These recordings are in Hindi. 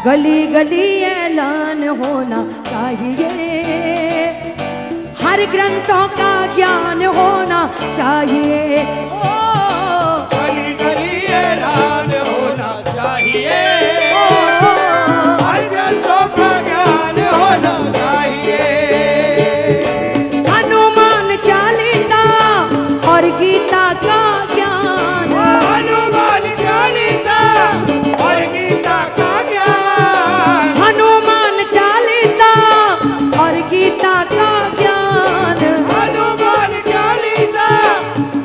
गली गली ऐलान होना चाहिए, हर ग्रंथों का ज्ञान होना चाहिए। ओ गली गली ऐलान होना चाहिए, हर ग्रंथों का ज्ञान होना चाहिए। हनुमान चालीसा और गीता का ज्ञान, हनुमान चालीसा और गीता का ज्ञान, हनुमान चालीसा और गीता का ज्ञान, हनुमान चालीसा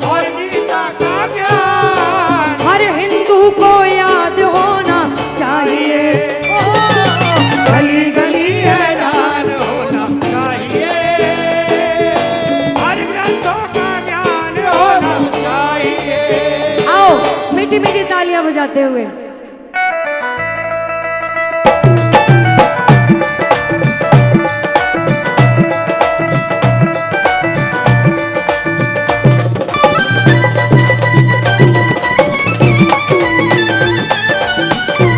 और गीता का ज्ञान, हर हिंदू को याद होना चाहिए। गली गली ऐलान होना चाहिए, हर ग्रंथों का ज्ञान होना चाहिए। आओ मीठी मीठी तालियां बजाते हुए।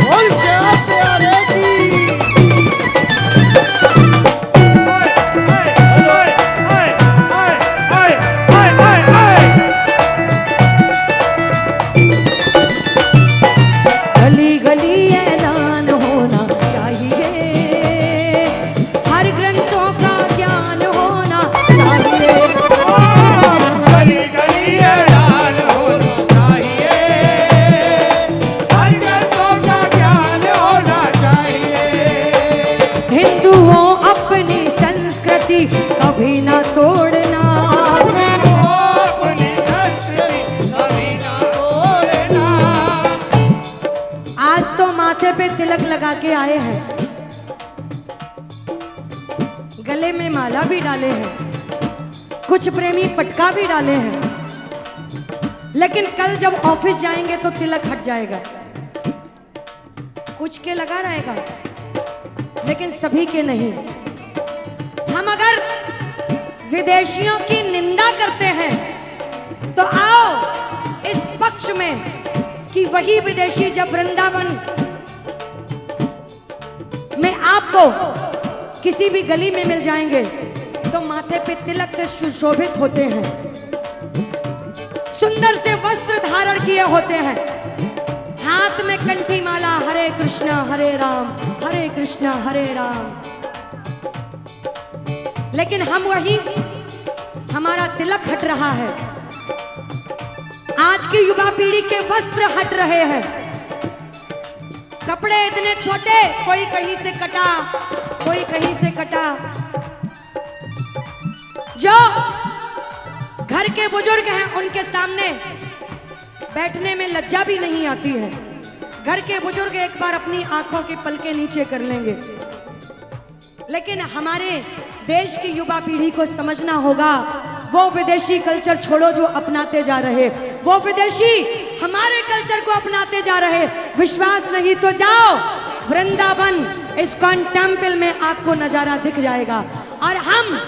बोल श्याम प्यारे की। गली गली ऐलान होना चाहिए, हर ग्रंथों का ज्ञान होना चाहिए। गली गली ऐलान होना चाहिए, हर ग्रंथों का ज्ञान होना चाहिए। हिंदुओं अपनी संस्कृति कभी ना तोड़ना, अपनी संस्कृति कभी ना तोड़ना। आज तो माथे पे तिलक लगा के आए हैं, गले में माला भी डाले हैं, कुछ प्रेमी पटका भी डाले हैं, लेकिन कल जब ऑफिस जाएंगे तो तिलक हट जाएगा। कुछ के लगा रहेगा लेकिन सभी के नहीं। हम अगर विदेशियों की निंदा करते हैं तो आओ इस पक्ष में कि वही विदेशी जब वृंदावन में आपको किसी भी गली में मिल जाएंगे तो माथे पे तिलक से सुशोभित होते हैं, सुंदर से वस्त्र धारण किए होते हैं, हाथ में कंठी माला, हरे कृष्णा हरे राम। लेकिन हम वही, हमारा तिलक हट रहा है, आज की युवा पीढ़ी के वस्त्र हट रहे हैं, कपड़े इतने छोटे, कोई कहीं से कटा, कोई कहीं से कटा। जो घर के बुजुर्ग हैं उनके सामने बैठने में लज्जा भी नहीं आती है। घर के बुजुर्ग एक बार अपनी आंखों के पलके नीचे कर लेंगे, लेकिन हमारे देश की युवा पीढ़ी को समझना होगा, वो विदेशी कल्चर छोड़ो जो अपनाते जा रहे, वो विदेशी हमारे कल्चर को अपनाते जा रहे। विश्वास नहीं तो जाओ वृंदावन इस्कॉन टेम्पल में, आपको नजारा दिख जाएगा। और हम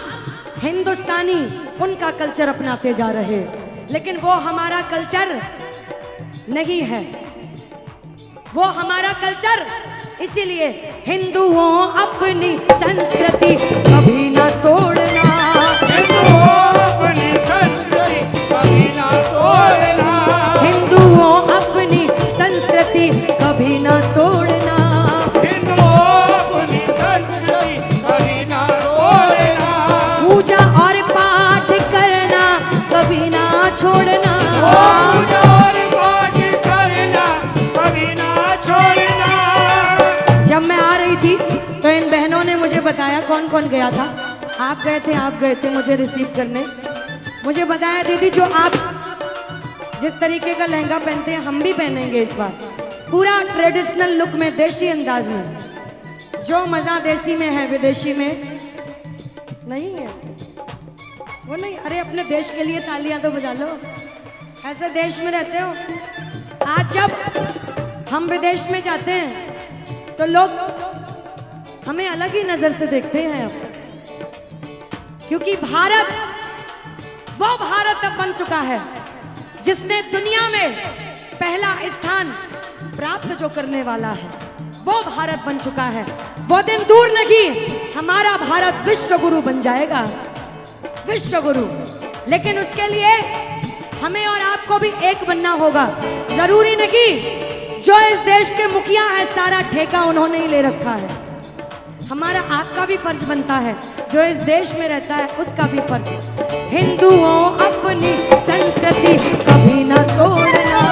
हिंदुस्तानी उनका कल्चर अपनाते जा रहे, लेकिन वो हमारा कल्चर नहीं है, वो हमारा कल्चर। इसीलिए हिंदुओं अपनी संस्कृति कभी ना तोड़ना, हिंदुओं अपनी संस्कृति कभी ना तोड़ना, हिंदुओं अपनी संस्कृति कभी ना तोड़ना, हिंदुओं अपनी संस्कृति कभी ना तोड़ना, पूजा और पाठ करना कभी ना छोड़ना, पूजा और पाठ करना कभी ना छोड़ना। जब मैं आ रही थी तो इन बहनों ने मुझे बताया, कौन कौन गया था, आप गए थे मुझे रिसीव करने। मुझे बताया दीदी जो आप जिस तरीके का लहंगा पहनते हैं हम भी पहनेंगे इस बार, पूरा ट्रेडिशनल लुक में, देशी अंदाज में। जो मजा देशी में है विदेशी में नहीं है, वो नहीं। अरे अपने देश के लिए तालियां तो बजा लो, ऐसे देश में रहते हो। आज जब हम विदेश में जाते हैं तो लोग हमें अलग ही नजर से देखते हैं अब, क्योंकि भारत वो भारत अब बन चुका है जिसने दुनिया में पहला स्थान प्राप्त जो करने वाला है। वो भारत बन चुका है। वो दिन दूर नहीं, हमारा भारत विश्व गुरु बन जाएगा, विश्व गुरु। लेकिन उसके लिए हमें और आपको भी एक बनना होगा। जरूरी नहीं जो इस देश के मुखिया है सारा ठेका उन्होंने ही ले रखा है, हमारा आपका भी फर्ज बनता है, जो इस देश में रहता है उसका भी फर्ज। हिंदुओं अपनी संस्कृति कभी ना तोड़ना,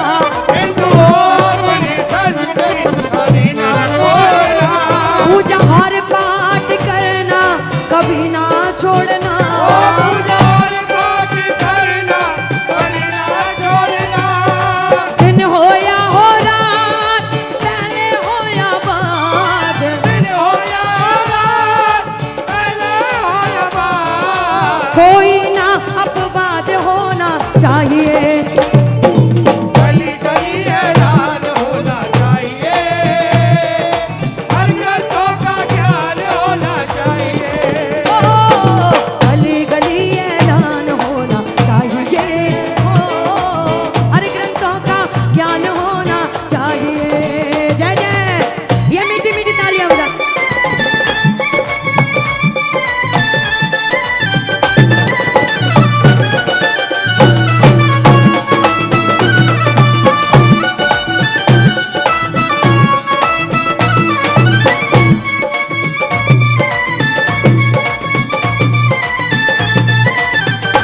हिंदुओं अपनी संस्कृति कभी ना तोड़ना, पूजा और पाठ करना कभी ना छोड़ना, पूजा और पाठ करना कभी ना छोड़ना, दिन हो या हो रात, पहले हो या बाद, दिन हो या रात, पहले हो या बाद, कोई ना अपवाद होना चाहिए। गली गली ऐलान होना चाहिए, हर गस्तों का ज्ञान होना चाहिए, ओ, गली गली ऐलान होना चाहिए, ओ, हर ग्रंथों का ज्ञान होना चाहिए। जय जय, ये मीठी मीठी तालियां बजा।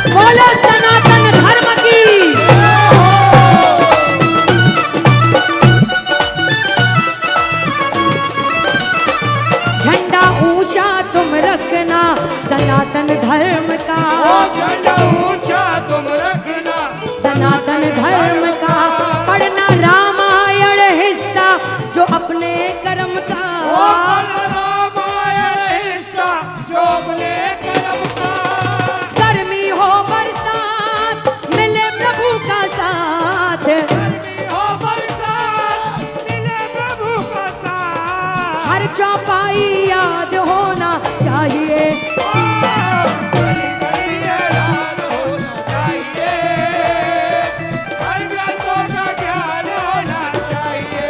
बोलो सनातन धर्म की। झंडा ऊंचा तुम रखना सनातन धर्म का, झंडा ऊंचा तुम रखना, सनातन धर्म का। पढ़ना रामायण हिस्सा जो अपने कर्म का, रामायण हिस्सा जो अपने कर्म का, गर्मी हो बरसात मिले प्रभु का साथ, गर्मी हो बरसात मिले प्रभु का साथ, हर चौपाई याद होना चाहिए। गली गली ऐलान होना चाहिए, हर ग्रंथों का ज्ञान होना चाहिए।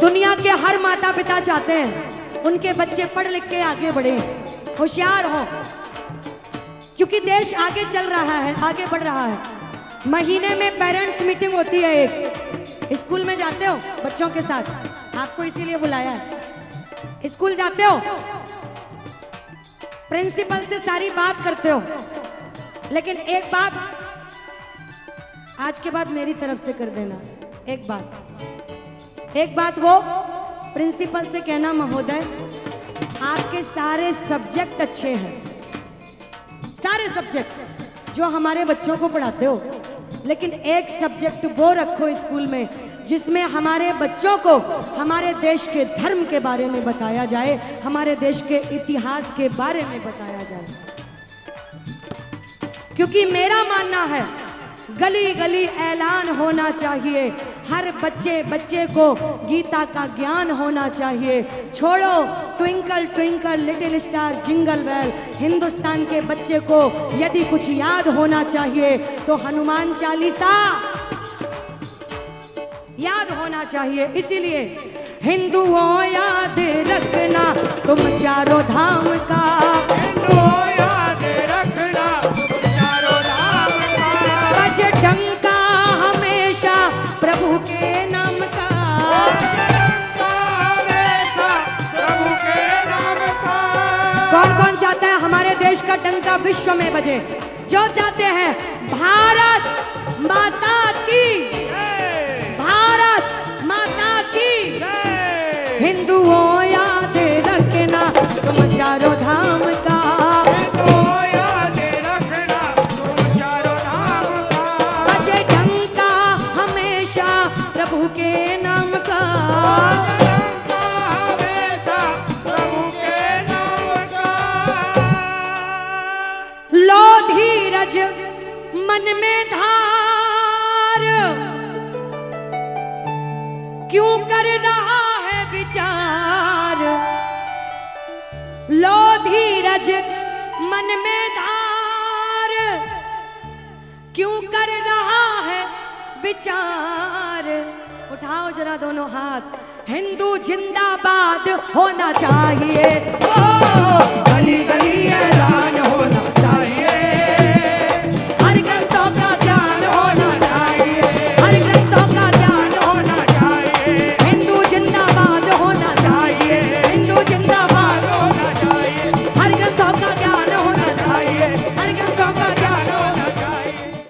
दुनिया के हर माता पिता चाहते हैं उनके बच्चे पढ़ लिख के आगे बढ़े, होशियार हो, क्योंकि देश आगे चल रहा है, आगे बढ़ रहा है। महीने में पेरेंट्स मीटिंग होती है एक, स्कूल में जाते हो बच्चों के साथ, आपको इसीलिए बुलाया है। स्कूल जाते हो, प्रिंसिपल से सारी बात करते हो, लेकिन एक बात आज के बाद मेरी तरफ से कर देना, एक बात वो प्रिंसिपल से कहना, महोदय आपके सारे सब्जेक्ट अच्छे हैं, सारे सब्जेक्ट जो हमारे बच्चों को पढ़ाते हो, लेकिन एक सब्जेक्ट वो रखो स्कूल में जिसमें हमारे बच्चों को हमारे देश के धर्म के बारे में बताया जाए, हमारे देश के इतिहास के बारे में बताया जाए। क्योंकि मेरा मानना है गली गली ऐलान होना चाहिए, हर बच्चे को गीता का ज्ञान होना चाहिए। छोड़ो twinkle twinkle little star jingle bell, Hindustan के बच्चे को यदि कुछ याद होना चाहिए तो हनुमान चालीसा याद होना चाहिए। इसीलिए हिंदुओं याद रखना तुम चारों धाम का, हिंदुओं याद रखना तुम चारों धाम का, बजे डंका हमेशा प्रभु के नाम का, डंका हमेशा प्रभु के नाम का। कौन कौन चाहता है हमारे देश का डंका विश्व में बजे? जो चाहते हैं भारत माता की, भारत माता की। हिंदुओं याद रखना तुम चारों धाम का, हिंदुओं याद रखना तुम चारों धाम का, बजे डंका हमेशा प्रभु के नाम का, डंका हमेशा प्रभु के नाम का। लो धीरज मन में धार, क्यों कर रहा है विचार, लो धीरज मन में धार, क्यों कर रहा है विचार। उठाओ जरा दोनों हाथ, हिंदू जिंदाबाद होना चाहिए। ओ